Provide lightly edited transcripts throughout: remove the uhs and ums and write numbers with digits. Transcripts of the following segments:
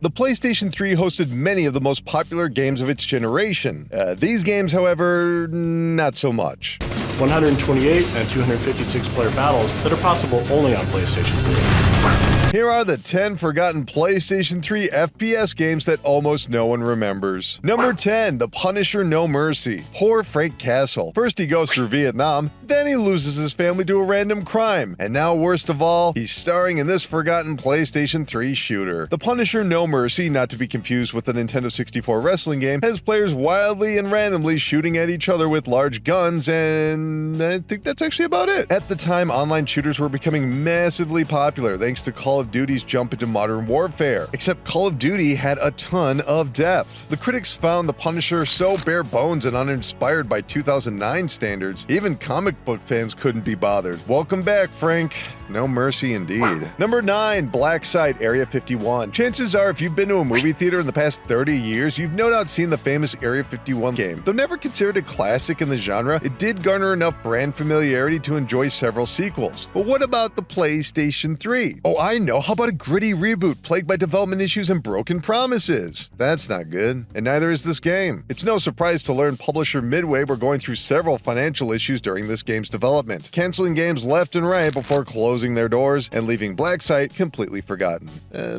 The PlayStation 3 hosted many of the most popular games of its generation. These games, however, not so much. 128 and 256 player battles that are possible only on PlayStation 3. Here are the 10 forgotten PlayStation 3 FPS games that almost no one remembers. Number 10, The Punisher: No Mercy. Poor Frank Castle. First he goes through Vietnam, then he loses his family to a random crime, and now worst of all, he's starring in this forgotten PlayStation 3 shooter. The Punisher: No Mercy, not to be confused with the Nintendo 64 wrestling game, has players wildly and randomly shooting at each other with large guns, and I think that's actually about it. At the time, online shooters were becoming massively popular thanks to Call of Duty's jump into modern warfare, except Call of Duty had a ton of depth. The critics found The Punisher so bare bones and uninspired by 2009 standards, even comic book fans couldn't be bothered. Welcome back, Frank. No mercy indeed. Number 9, Black Site Area 51. Chances are, if you've been to a movie theater in the past 30 years, you've no doubt seen the famous Area 51 game. Though never considered a classic in the genre, it did garner enough brand familiarity to enjoy several sequels. But what about the PlayStation 3? Oh, I know. How about a gritty reboot plagued by development issues and broken promises? That's not good. And neither is this game. It's no surprise to learn publisher Midway were going through several financial issues during this game's development, canceling games left and right before closing their doors and leaving Black Site completely forgotten.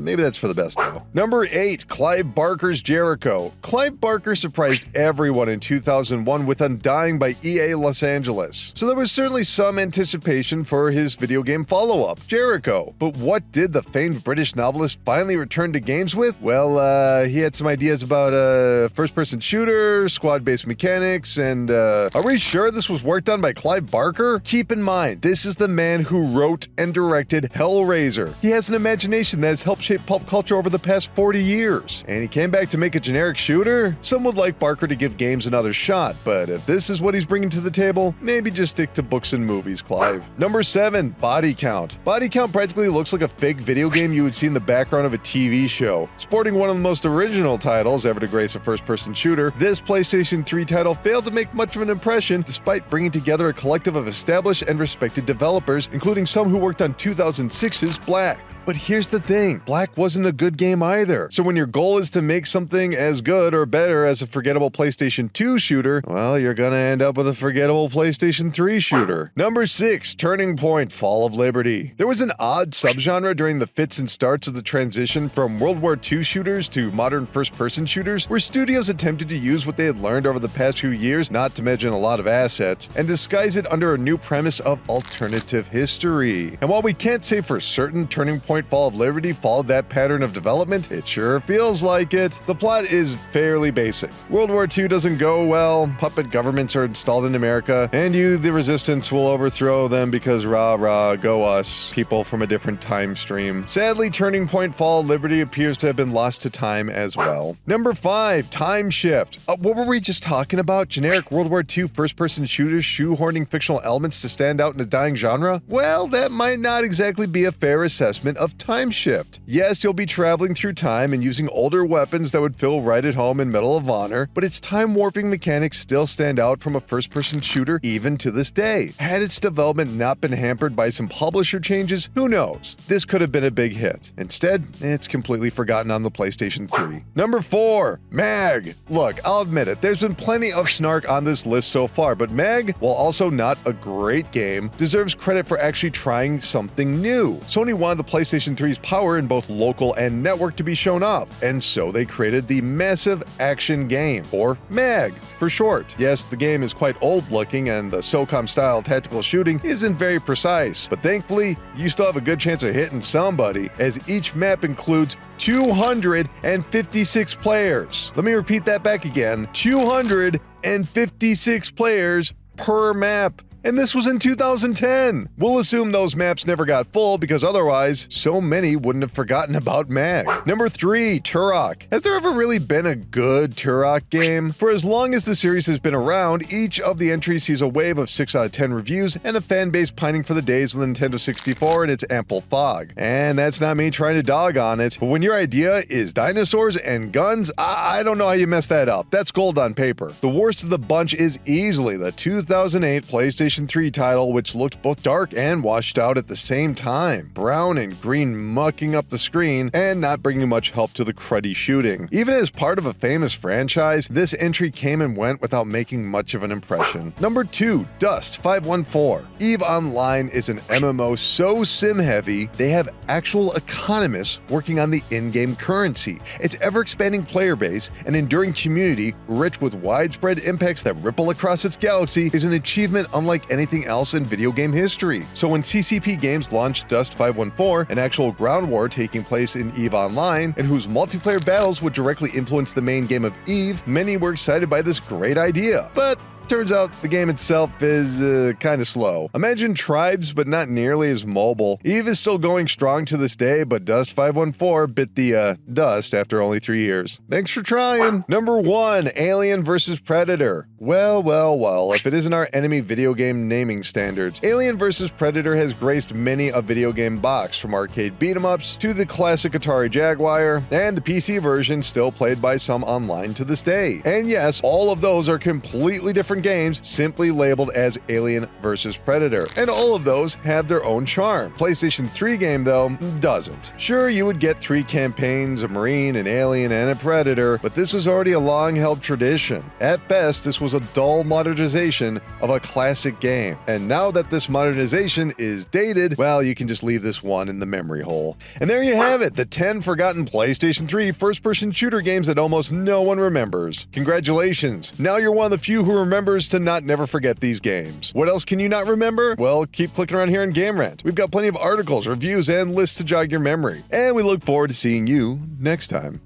Maybe that's for the best though. Number 8, Clive Barker's Jericho. Clive Barker surprised everyone in 2001 with Undying by EA Los Angeles, so there was certainly some anticipation for his video game follow-up, Jericho. But what did the famed British novelist finally return to games with? Well, he had some ideas about a first-person shooter, squad-based mechanics, and are we sure this was worked on by Clive Barker? Keep in mind, this is the man who wrote and directed Hellraiser. He has an imagination that has helped shape pulp culture over the past 40 years. And he came back to make a generic shooter? Some would like Barker to give games another shot, but if this is what he's bringing to the table, maybe just stick to books and movies, Clive. Number 7, Body Count. Body Count practically looks like a fake video game you would see in the background of a TV show. Sporting one of the most original titles ever to grace a first-person shooter, this PlayStation 3 title failed to make much of an impression despite bringing together a collective of established and respected developers, including some who worked on 2006's Black. But here's the thing, Black wasn't a good game either. So when your goal is to make something as good or better as a forgettable PlayStation 2 shooter, well, you're gonna end up with a forgettable PlayStation 3 shooter. Number 6, Turning Point: Fall of Liberty. There was an odd subgenre during the fits and starts of the transition from World War II shooters to modern first-person shooters, where studios attempted to use what they had learned over the past few years, not to mention a lot of assets, and disguise it under a new premise of alternative history. And while we can't say for certain Turning Point: Fall of Liberty followed that pattern of development, it sure feels like it. The plot is fairly basic. World War II doesn't go well, puppet governments are installed in America, and you, the resistance, will overthrow them because rah rah, go us, people from a different time stream. Sadly, Turning Point: Fall of Liberty appears to have been lost to time as well. Number 5, Time Shift. What were we just talking about? Generic World War II first-person shooters shoehorning fictional elements to stand out in a dying genre? Well, that might not exactly be a fair assessment of Time Shift. Yes, you'll be traveling through time and using older weapons that would feel right at home in Medal of Honor, but its time warping mechanics still stand out from a first-person shooter even to this day. Had its development not been hampered by some publisher changes, who knows? This could have been a big hit. Instead, it's completely forgotten on the PlayStation 3. Number 4, Mag. Look, I'll admit it, there's been plenty of snark on this list so far, but Mag, while also not a great game, deserves credit for actually trying something new. Sony wanted the PlayStation 3's power in both local and network to be shown off, and so they created the Massive Action Game, or MAG for short. Yes, the game is quite old looking and the SOCOM-style tactical shooting isn't very precise, but thankfully, you still have a good chance of hitting somebody, as each map includes 256 players. Let me repeat that back again, 256 players per map. And this was in 2010. We'll assume those maps never got full because otherwise, so many wouldn't have forgotten about MAG. Number 3, Turac. Has there ever really been a good Turac game? For as long as the series has been around, each of the entries sees a wave of 6 out of 10 reviews and a fan base pining for the days of the Nintendo 64 and its ample fog. And that's not me trying to dog on it, but when your idea is dinosaurs and guns, I don't know how you mess that up. That's gold on paper. The worst of the bunch is easily the 2008 PlayStation PlayStation 3 title which looked both dark and washed out at the same time, brown and green mucking up the screen and not bringing much help to the cruddy shooting. Even as part of a famous franchise, this entry came and went without making much of an impression. Number 2, Dust 514. EVE Online is an MMO so sim-heavy, they have actual economists working on the in-game currency. Its ever-expanding player base and enduring community, rich with widespread impacts that ripple across its galaxy, is an achievement unlike anything else in video game history. So when CCP Games launched Dust 514, an actual ground war taking place in EVE Online, and whose multiplayer battles would directly influence the main game of EVE, many were excited by this great idea. But turns out the game itself is kind of slow. Imagine Tribes, but not nearly as mobile. EVE is still going strong to this day, but Dust 514 bit the dust after only 3 years. Thanks for trying. Number 1, Alien vs. Predator. Well, if it isn't our enemy video game naming standards. Alien vs. Predator has graced many a video game box, from arcade beat-em-ups to the classic Atari Jaguar, and the PC version still played by some online to this day. And yes, all of those are completely different games, simply labeled as Alien vs. Predator. And all of those have their own charm. PlayStation 3 game, though, doesn't. Sure, you would get 3 campaigns, a Marine, an Alien, and a Predator, but this was already a long-held tradition. At best, this was a dull modernization of a classic game. And now that this modernization is dated, well, you can just leave this one in the memory hole. And there you have it, the 10 forgotten PlayStation 3 first-person shooter games that almost no one remembers. Congratulations! Now you're one of the few who remembers to not never forget these games. What else can you not remember? Well, keep clicking around here in Game Rant. We've got plenty of articles, reviews, and lists to jog your memory. And we look forward to seeing you next time.